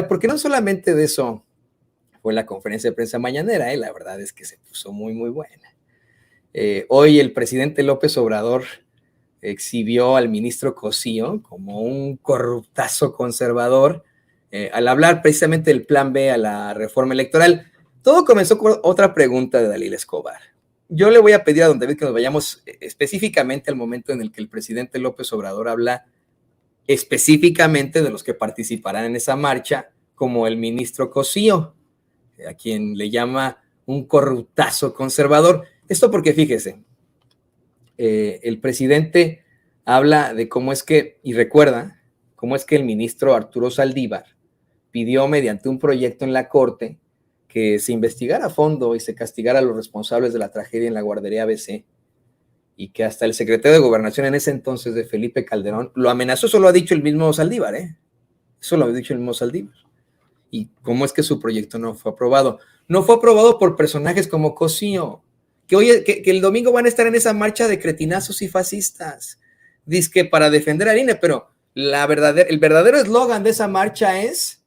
Porque no solamente de eso fue la conferencia de prensa mañanera, la verdad es que se puso muy, muy buena. Hoy el presidente López Obrador exhibió al ministro Cosío como un corruptazo conservador al hablar precisamente del plan B a la reforma electoral. Todo comenzó con otra pregunta de Dalila Escobar. Yo le voy a pedir a don David que nos vayamos específicamente al momento en el que el presidente López Obrador habla específicamente de los que participarán en esa marcha, como el ministro Cosío, a quien le llama un corruptazo conservador. Esto porque, fíjese, el presidente habla de cómo es que, y recuerda, cómo es que el ministro Arturo Saldívar pidió mediante un proyecto en la Corte que se investigara a fondo y se castigara a los responsables de la tragedia en la guardería ABC, y que hasta el secretario de Gobernación en ese entonces, de Felipe Calderón, lo amenazó. Eso lo ha dicho el mismo Saldívar, Eso lo ha dicho el mismo Saldívar. ¿Y cómo es que su proyecto no fue aprobado? No fue aprobado por personajes como Cosío, que el domingo van a estar en esa marcha de cretinazos y fascistas. Dizque para defender al INE, pero el verdadero eslogan de esa marcha es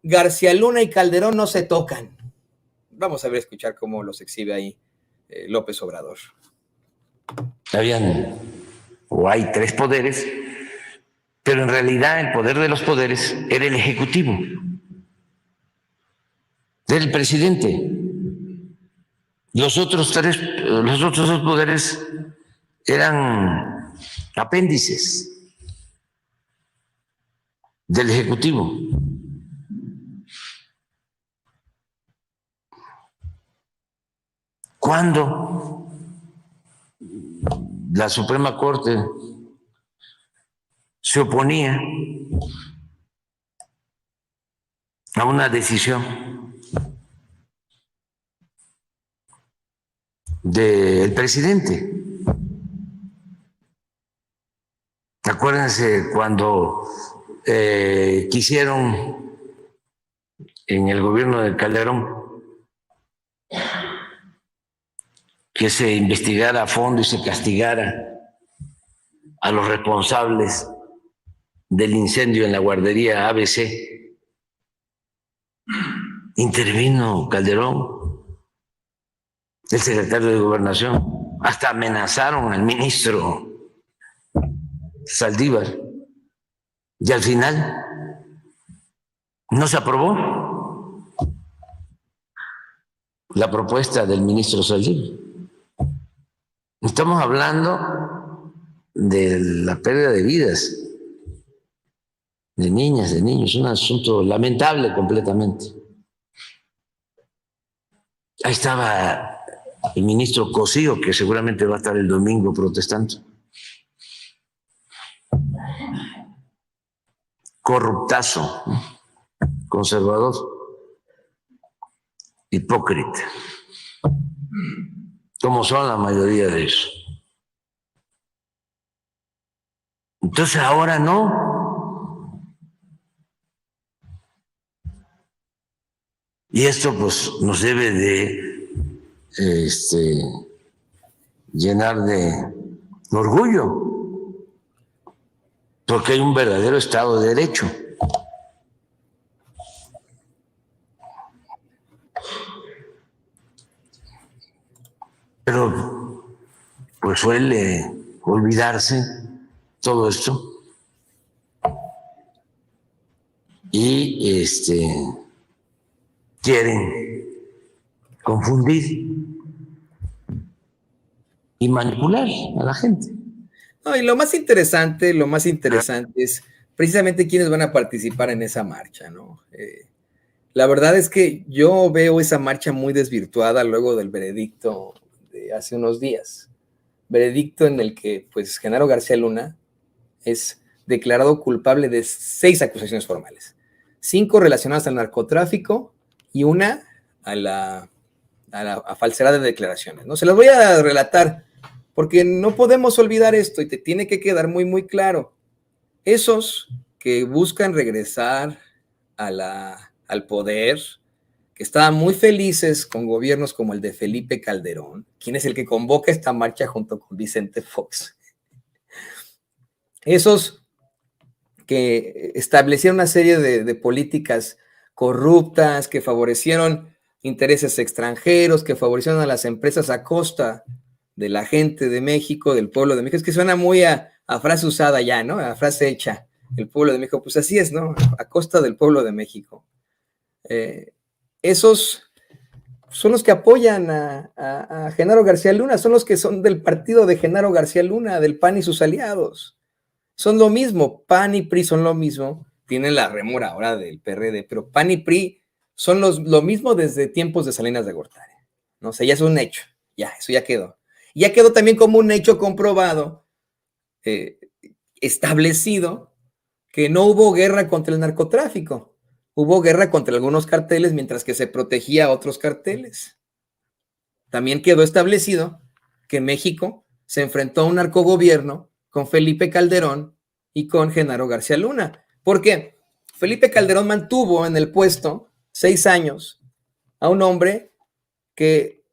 García Luna y Calderón no se tocan. Vamos a ver, escuchar cómo los exhibe ahí López Obrador. Habían o hay tres poderes, pero en realidad el poder de los poderes era el ejecutivo, era el presidente. Los otros dos poderes eran apéndices del ejecutivo. Cuando la Suprema Corte se oponía a una decisión del presidente. Acuérdense cuando quisieron en el gobierno de Calderón que se investigara a fondo y se castigara a los responsables del incendio en la guardería ABC. Intervino Calderón, el secretario de Gobernación, hasta amenazaron al ministro Saldívar, y al final no se aprobó la propuesta del ministro Saldívar. Estamos hablando de la pérdida de vidas de niñas, de niños, un asunto lamentable completamente. Ahí estaba el ministro Cosío, que seguramente va a estar el domingo protestando. Corruptazo, conservador, hipócrita, como son la mayoría de ellos. Entonces ahora no. Y esto pues nos debe de llenar de orgullo, porque hay un verdadero Estado de Derecho. Pero pues suele olvidarse todo esto y quieren confundir y manipular a la gente. No, y lo más interesante es precisamente quiénes van a participar en esa marcha, ¿no? La verdad es que yo veo esa marcha muy desvirtuada luego del veredicto de hace unos días. Veredicto en el que, pues, Genaro García Luna es declarado culpable de 6 acusaciones formales. 5 relacionadas al narcotráfico y una a falsedad de declaraciones, ¿no? Se las voy a relatar porque no podemos olvidar esto y te tiene que quedar muy, muy claro. Esos que buscan regresar al poder, que estaban muy felices con gobiernos como el de Felipe Calderón, quien es el que convoca esta marcha junto con Vicente Fox. Esos que establecieron una serie de políticas corruptas, que favorecieron intereses extranjeros, que favorecieron a las empresas a costa de la gente de México, del pueblo de México. Es que suena muy a frase usada ya, ¿no? A frase hecha. El pueblo de México, pues así es, ¿no? A costa del pueblo de México. Esos son los que apoyan a Genaro García Luna, son los que son del partido de Genaro García Luna, del PAN y sus aliados. Son lo mismo, PAN y PRI son lo mismo, tienen la rémora ahora del PRD, pero PAN y PRI son lo mismo desde tiempos de Salinas de Gortari. No sé, ya es un hecho, ya, eso ya quedó. Ya quedó también como un hecho comprobado, establecido, que no hubo guerra contra el narcotráfico. Hubo guerra contra algunos carteles mientras que se protegía a otros carteles. También quedó establecido que México se enfrentó a un narcogobierno con Felipe Calderón y con Genaro García Luna. ¿Por qué? Felipe Calderón mantuvo en el puesto 6 años a un hombre que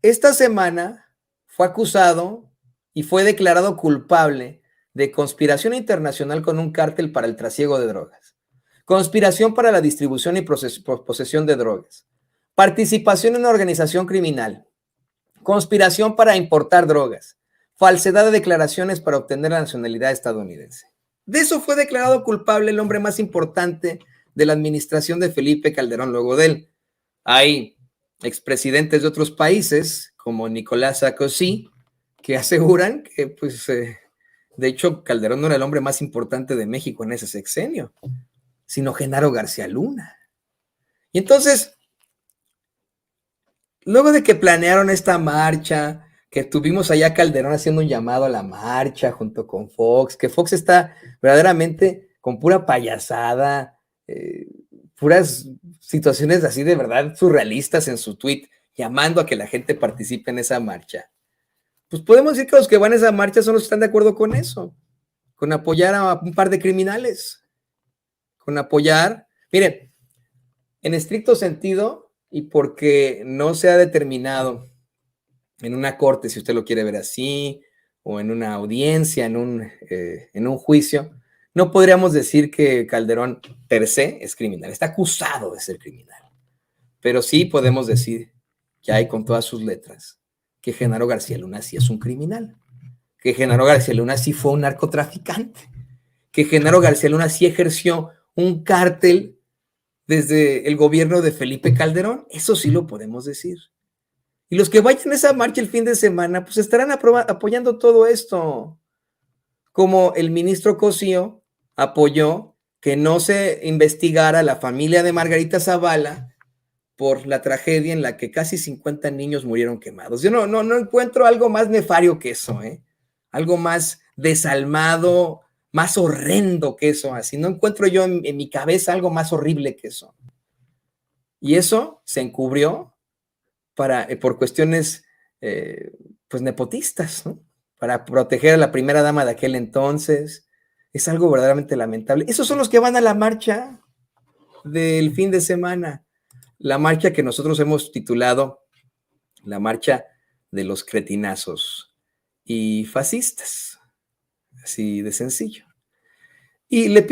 esta semana fue acusado y fue declarado culpable de conspiración internacional con un cártel para el trasiego de drogas, conspiración para la distribución y posesión de drogas, participación en una organización criminal, conspiración para importar drogas, falsedad de declaraciones para obtener la nacionalidad estadounidense. De eso fue declarado culpable el hombre más importante de la administración de Felipe Calderón luego de él. Hay expresidentes de otros países, como Nicolás Sarkozy, que aseguran que, pues, de hecho, Calderón no era el hombre más importante de México en ese sexenio, sino Genaro García Luna. Y entonces, luego de que planearon esta marcha, que tuvimos allá Calderón haciendo un llamado a la marcha junto con Fox, que Fox está verdaderamente con pura payasada, puras situaciones así de verdad surrealistas en su tweet, llamando a que la gente participe en esa marcha. Pues podemos decir que los que van a esa marcha son los que están de acuerdo con eso, con apoyar a un par de criminales, con apoyar, miren, en estricto sentido, y porque no se ha determinado en una corte, si usted lo quiere ver así, o en una audiencia, en un juicio, no podríamos decir que Calderón per se es criminal, está acusado de ser criminal, pero sí podemos decir que hay con todas sus letras que Genaro García Luna sí es un criminal, que Genaro García Luna sí fue un narcotraficante, que Genaro García Luna sí ejerció un cártel desde el gobierno de Felipe Calderón, eso sí lo podemos decir. Y los que vayan a esa marcha el fin de semana, pues estarán apoyando todo esto, como el ministro Cosío apoyó que no se investigara a la familia de Margarita Zavala por la tragedia en la que casi 50 niños murieron quemados. Yo no encuentro algo más nefario que eso, algo más desalmado, más horrendo que eso, así no encuentro yo en mi cabeza algo más horrible que eso. Y eso se encubrió por cuestiones pues nepotistas, ¿no? Para proteger a la primera dama de aquel entonces. Es algo verdaderamente lamentable. Esos son los que van a la marcha del fin de semana. La marcha que nosotros hemos titulado la marcha de los cretinazos y fascistas. Así de sencillo. Y le pido